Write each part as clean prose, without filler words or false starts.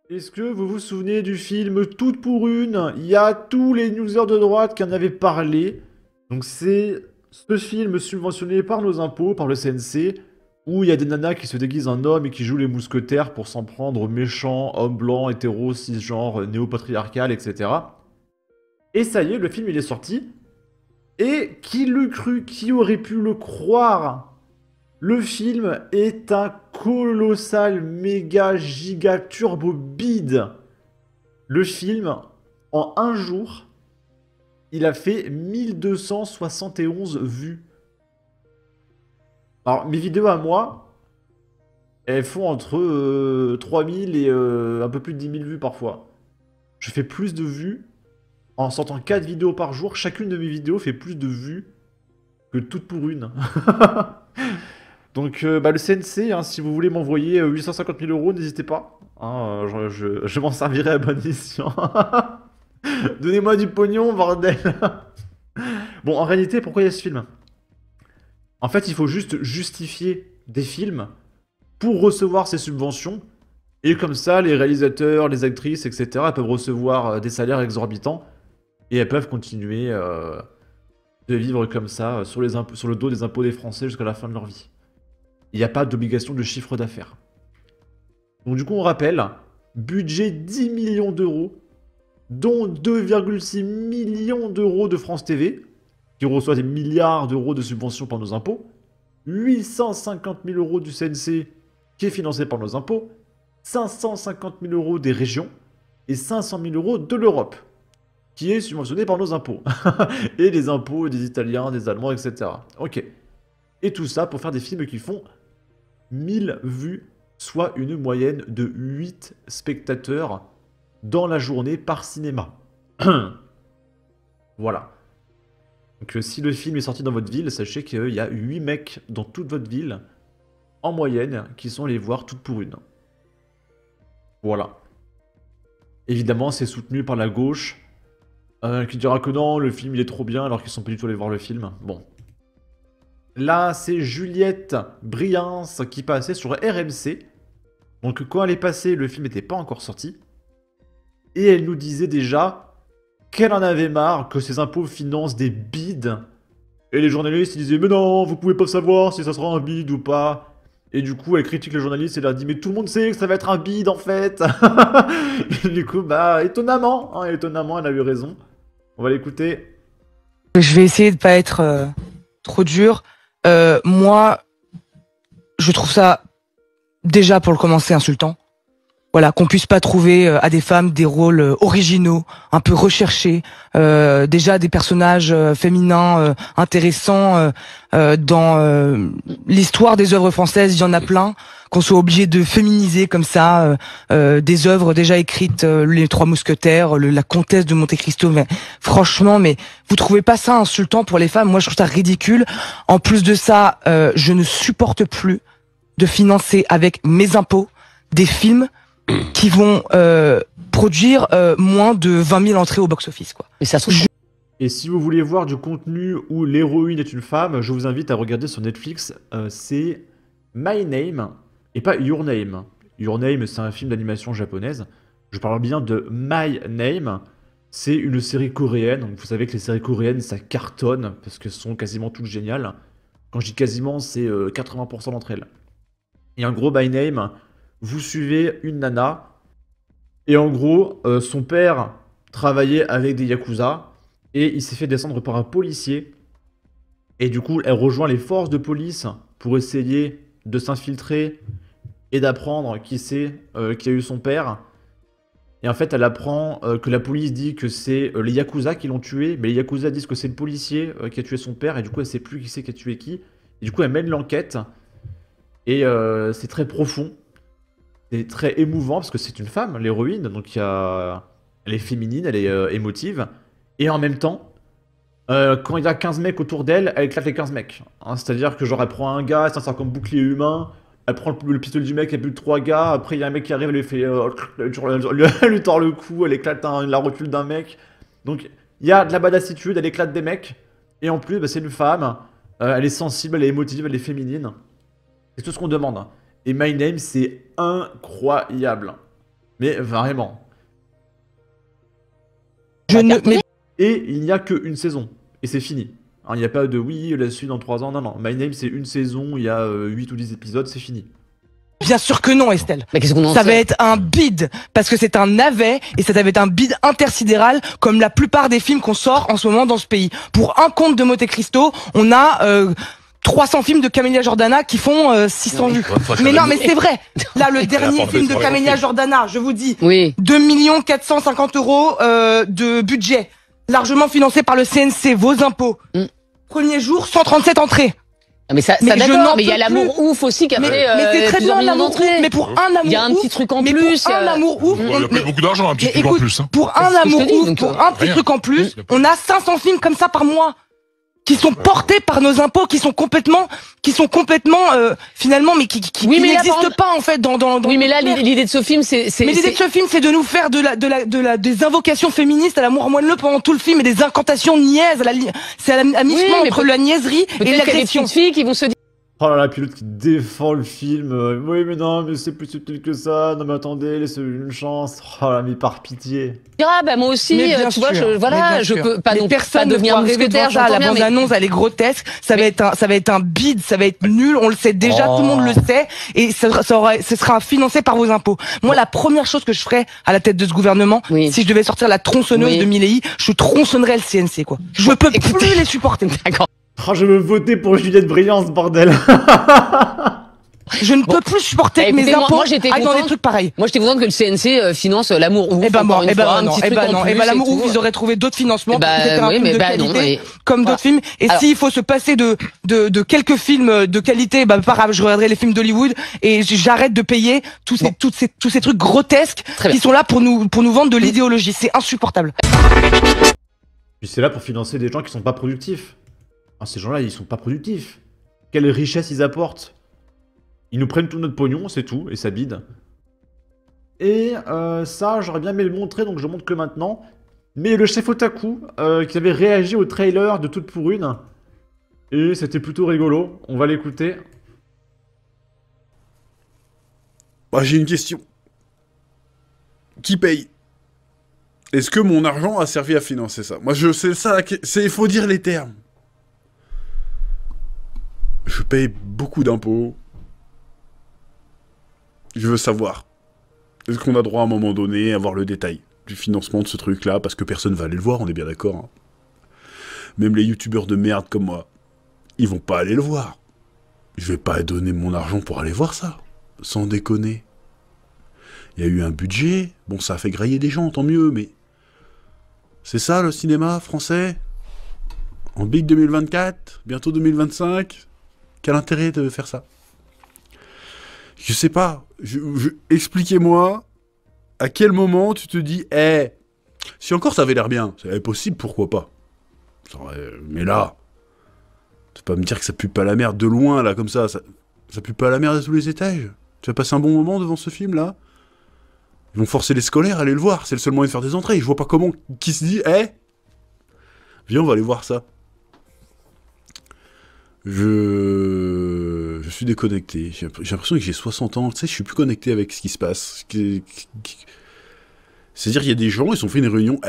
Est-ce que vous vous souvenez du film Toute pour une? Il y a tous les newsers de droite qui en avaient parlé. Donc c'est ce film subventionné par nos impôts, par le CNC, où il y a des nanas qui se déguisent en hommes et qui jouent les mousquetaires pour s'en prendre aux méchants, hommes blancs, hétéros, cisgenres, néo-patriarcal, etc. Et ça y est, le film il est sorti. Et qui l'eût cru, qui aurait pu le croire? Le film est un colossal, méga, giga, turbo bide. Le film, en un jour, il a fait 1271 vues. Alors, mes vidéos à moi, elles font entre 3000 et un peu plus de 10 000 vues parfois. Je fais plus de vues en sortant 4 vidéos par jour. Chacune de mes vidéos fait plus de vues que toute pour une. Donc, le CNC, hein, si vous voulez m'envoyer 850 000 euros, n'hésitez pas. Hein, je m'en servirai à bon escient. Donnez-moi du pognon, bordel. Bon, en réalité, pourquoi il y a ce film? En fait, il faut juste justifier des films pour recevoir ces subventions. Et comme ça, les réalisateurs, les actrices, etc., peuvent recevoir des salaires exorbitants. Et elles peuvent continuer de vivre comme ça, sur le dos des impôts des Français jusqu'à la fin de leur vie. Il n'y a pas d'obligation de chiffre d'affaires. Donc du coup, on rappelle, budget 10 millions d'euros, dont 2,6 millions d'euros de France TV, qui reçoit des milliards d'euros de subventions par nos impôts, 850 000 euros du CNC, qui est financé par nos impôts, 550 000 euros des régions, et 500 000 euros de l'Europe, qui est subventionné par nos impôts. Et les impôts des Italiens, des Allemands, etc. Ok. Et tout ça pour faire des films qui font 1000 vues, soit une moyenne de 8 spectateurs dans la journée par cinéma. Voilà. Donc si le film est sorti dans votre ville, sachez qu'il y a 8 mecs dans toute votre ville, en moyenne, qui sont allés voir Toute pour une. Voilà. Évidemment, c'est soutenu par la gauche, qui dira que non, le film il est trop bien, alors qu'ils sont pas du tout allés voir le film. Bon. Là, c'est Juliette Briens qui passait sur RMC. Donc quand elle est passée, le film n'était pas encore sorti. Et elle nous disait déjà qu'elle en avait marre que ses impôts financent des bides. Et les journalistes ils disaient mais non, vous pouvez pas savoir si ça sera un bide ou pas. Et du coup elle critique les journalistes et leur dit mais tout le monde sait que ça va être un bide en fait. Et du coup bah étonnamment, hein, étonnamment elle a eu raison. On va l'écouter. Je vais essayer de pas être trop dur. Moi, je trouve ça déjà pour le commencer insultant. Voilà, qu'on puisse pas trouver à des femmes des rôles originaux, un peu recherchés, déjà des personnages féminins intéressants dans l'histoire des œuvres françaises, il y en a plein, qu'on soit obligé de féminiser comme ça des œuvres déjà écrites, Les Trois Mousquetaires, La Comtesse de Monte-Cristo, mais franchement, mais vous trouvez pas ça insultant pour les femmes? Moi, je trouve ça ridicule. En plus de ça, je ne supporte plus de financer avec mes impôts des films qui vont produire moins de 20 000 entrées au box-office, quoi. Mais ça se trouve, Et si vous voulez voir du contenu où l'héroïne est une femme, je vous invite à regarder sur Netflix. C'est My Name et pas Your Name. Your Name, c'est un film d'animation japonaise. Je parle bien de My Name. C'est une série coréenne. Donc vous savez que les séries coréennes, ça cartonne parce qu'elles sont quasiment toutes géniales. Quand je dis quasiment, c'est 80% d'entre elles. Et en gros, My Name, vous suivez une nana. Et en gros, son père travaillait avec des yakuza. Et il s'est fait descendre par un policier. Et du coup, elle rejoint les forces de police pour essayer de s'infiltrer et d'apprendre qui c'est qui a eu son père. Et en fait, elle apprend que la police dit que c'est les Yakuza qui l'ont tué, mais les Yakuza disent que c'est le policier qui a tué son père, et du coup, elle sait plus qui c'est qui a tué qui. Et du coup, elle mène l'enquête, et c'est très profond, c'est très émouvant, parce que c'est une femme, l'héroïne, donc elle est féminine, elle est émotive, et en même temps, quand il y a 15 mecs autour d'elle, elle éclate les 15 mecs. Hein, c'est-à-dire que genre elle prend un gars, ça sert comme bouclier humain, elle prend le pistolet du mec, elle bute 3 gars, après il y a un mec qui arrive, elle lui fait... elle lui tord le cou, elle éclate la rotule d'un mec. Donc il y a de la badassitude, elle éclate des mecs, et en plus bah, c'est une femme, elle est sensible, elle est émotive, elle est féminine. C'est tout ce qu'on demande. Et My Name c'est incroyable. Mais vraiment. Je ne... mais Et il n'y a qu'une saison. Et c'est fini. Hein, il n'y a pas de oui, la suite dans 3 ans. Non, non. My Name, c'est une saison, il y a 8 ou 10 épisodes, c'est fini. bien sûr que non, Estelle. Mais qu'est-ce qu'on en Ça sait va être un bide, parce que c'est un navet, et ça va être un bide intersidéral, comme la plupart des films qu'on sort en ce moment dans ce pays. Pour un conte de Monte Cristo, on a 300 films de Camélia Jordana qui font 600 vues. Mais non, mais c'est vrai. Là, le dernier film de Camélia Jordana, je vous dis, Oui. 2 450 000 de budget, largement financé par le CNC, vos impôts. Premier jour, 137 entrées. Ah, mais ça Mais je d'accord, n'en mais il y a peux l'amour ouf aussi qui a Mais fait c'est très plusieurs bien millions l'amour ouf, d'entrées. mais pour un amour Il y a un ouf, petit truc en mais plus. pour un amour ouf, Il a pris beaucoup d'argent, un petit mais truc en écoute, plus. Hein. pour C'est un ce que je amour te dis, ouf, donc, pour un petit rien. truc en plus, on a 500 films comme ça par mois qui sont portés par nos impôts, qui sont complètement finalement, mais qui Oui, mais là, par n'existent exemple- pas en fait dans. Oui, mais là, l'idée de ce film, c'est. Mais l'idée de ce film, c'est de nous faire des invocations féministes à l'amour moelleux pendant tout le film et des incantations niaises. C'est à mi-chemin Oui, mais entre la niaiserie et peut-être qu'il y a des l'agression. petites filles qui vont se dire. Oh là là, puis l'autre qui défend le film. Oui, mais non, mais c'est plus subtil que ça. Non, mais attendez, laissez-lui une chance. Oh là, mais par pitié. Ah, bah moi aussi, Mais bien tu vois, sûr, voilà, mais bien je sûr. peux pas, Mais non, pas personne ne devenir pourra rêver mousquetaire, devant ça. j'entends La bien, mais. bande-annonce, elle est grotesque. Ça va être un bide, ça va être nul. On le sait déjà, Oh. tout le monde le sait. Et ce sera financé par vos impôts. Moi, la première chose que je ferais à la tête de ce gouvernement, Oui. si je devais sortir la tronçonneuse Oui. de Milei, je tronçonnerais le CNC, quoi. Je peux plus les supporter. D'accord. Oh, je veux voter pour Juliette Briand, ce bordel. Je ne peux plus supporter que mes écoutez, moi- impôts moi, j'étais aillent dans des contente. trucs pareils. Moi, j'étais contente que le CNC finance l'amour ouf. Eh ben encore bon, une eh ben fois, un non, petit eh truc ben en non, plus eh ben et l'amour ouf, tout. ils auraient trouvé d'autres financements Eh ben, pour faire un oui, film mais de ben non, qualité, mais- comme voilà. d'autres films. Et Alors- s'il faut se passer de quelques films de qualité, bah pas grave, je regarderai les films d'Hollywood et j'arrête de payer tous ces trucs grotesques Très bien. qui sont là pour nous vendre de l'idéologie. C'est insupportable. Puis c'est là pour financer des gens qui sont pas productifs. Ah, ces gens-là, ils sont pas productifs. Quelle richesse ils apportent. Ils nous prennent tout notre pognon, c'est tout, et ça bide. Et ça, j'aurais bien aimé le montrer, donc je montre que maintenant. Mais le chef Otaku, qui avait réagi au trailer de Toute pour Une, et c'était plutôt rigolo. On va l'écouter. Bah, j'ai une question. Qui paye? Est-ce que mon argent a servi à financer ça? Moi, c'est ça, il faut dire les termes. Je paye beaucoup d'impôts. Je veux savoir. Est-ce qu'on a droit à un moment donné à voir le détail du financement de ce truc-là? Parce que personne va aller le voir, on est bien d'accord. Hein. Même les youtubeurs de merde comme moi, ils vont pas aller le voir. Je vais pas donner mon argent pour aller voir ça. Sans déconner. Il y a eu un budget. Bon, ça a fait grailler des gens, tant mieux, mais... C'est ça, le cinéma français? En big 2024? Bientôt 2025? Quel intérêt de faire ça? Je sais pas. Expliquez-moi à quel moment tu te dis, si encore ça avait l'air bien, c'est possible, pourquoi pas. Mais là, tu vas pas me dire que ça pue pas la merde de loin, là, comme ça pue pas la merde à tous les étages. Tu vas passer un bon moment devant ce film-là? Ils vont forcer les scolaires à aller le voir, c'est le seul moyen de faire des entrées. Je vois pas comment qui se dit, viens, on va aller voir ça. Je suis déconnecté. J'ai l'impression que j'ai 60 ans. Tu sais, je suis plus connecté avec ce qui se passe. C'est-à-dire, il y a des gens, ils ont fait une réunion.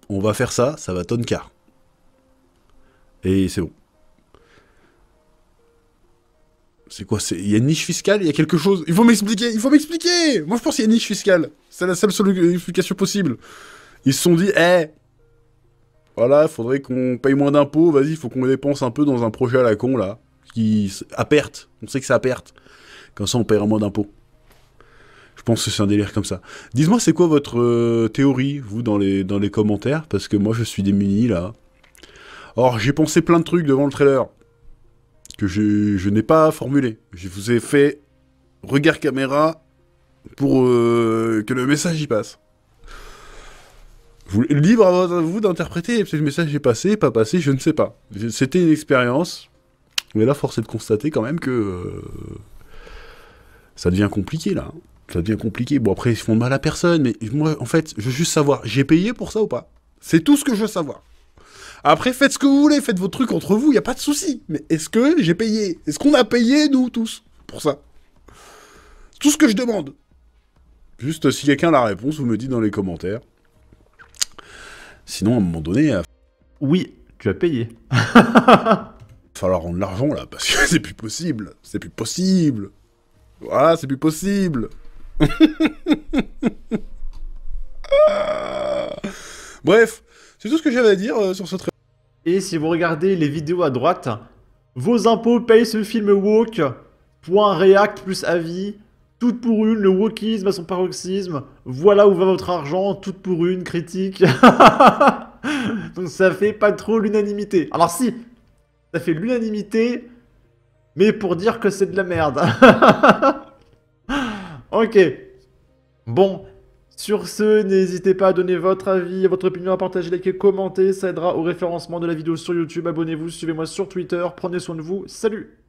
On va faire ça, ça va tonne quart. Et c'est bon. C'est quoi? Il y a une niche fiscale? Il y a quelque chose? Il faut m'expliquer! Moi, je pense qu'il y a une niche fiscale. C'est la seule explication possible. Ils se sont dit, voilà, il faudrait qu'on paye moins d'impôts, vas-y, il faut qu'on dépense un peu dans un projet à la con, là, à perte. On sait que c'est à perte. Comme ça, on paiera moins d'impôts. Je pense que c'est un délire comme ça. Dites-moi, c'est quoi votre théorie, vous, dans les commentaires? Parce que moi, je suis démuni, là. Or, j'ai pensé plein de trucs devant le trailer que je n'ai pas formulé. Je vous ai fait regard caméra pour que le message y passe. Libre à vous d'interpréter, peut-être le message est passé, pas passé, je ne sais pas. C'était une expérience, mais là, force est de constater quand même que ça devient compliqué, là. Ça devient compliqué. Bon, après, ils font mal à personne, mais moi, en fait, je veux juste savoir, j'ai payé pour ça ou pas? C'est tout ce que je veux savoir. Après, faites ce que vous voulez, faites vos trucs entre vous, y a pas de souci. Mais est-ce que j'ai payé? Est-ce qu'on a payé, nous, tous, pour ça? Tout ce que je demande. Juste, si quelqu'un a la réponse, vous me dites dans les commentaires. Sinon, à un moment donné, il va Oui, tu as payé. falloir rendre l'argent, là, parce que c'est plus possible. C'est plus possible. Voilà, c'est plus possible. Bref, c'est tout ce que j'avais à dire sur ce trailer. Et si vous regardez les vidéos à droite, vos impôts payent ce film woke. Point react plus avis. Toute pour une, le wokisme à son paroxysme. Voilà où va votre argent, toute pour une, critique. Donc ça fait pas trop l'unanimité. Alors si, ça fait l'unanimité, mais pour dire que c'est de la merde. Ok. Bon, sur ce, n'hésitez pas à donner votre avis, votre opinion, à partager, liker, commenter. Ça aidera au référencement de la vidéo sur YouTube. Abonnez-vous, suivez-moi sur Twitter. Prenez soin de vous. Salut!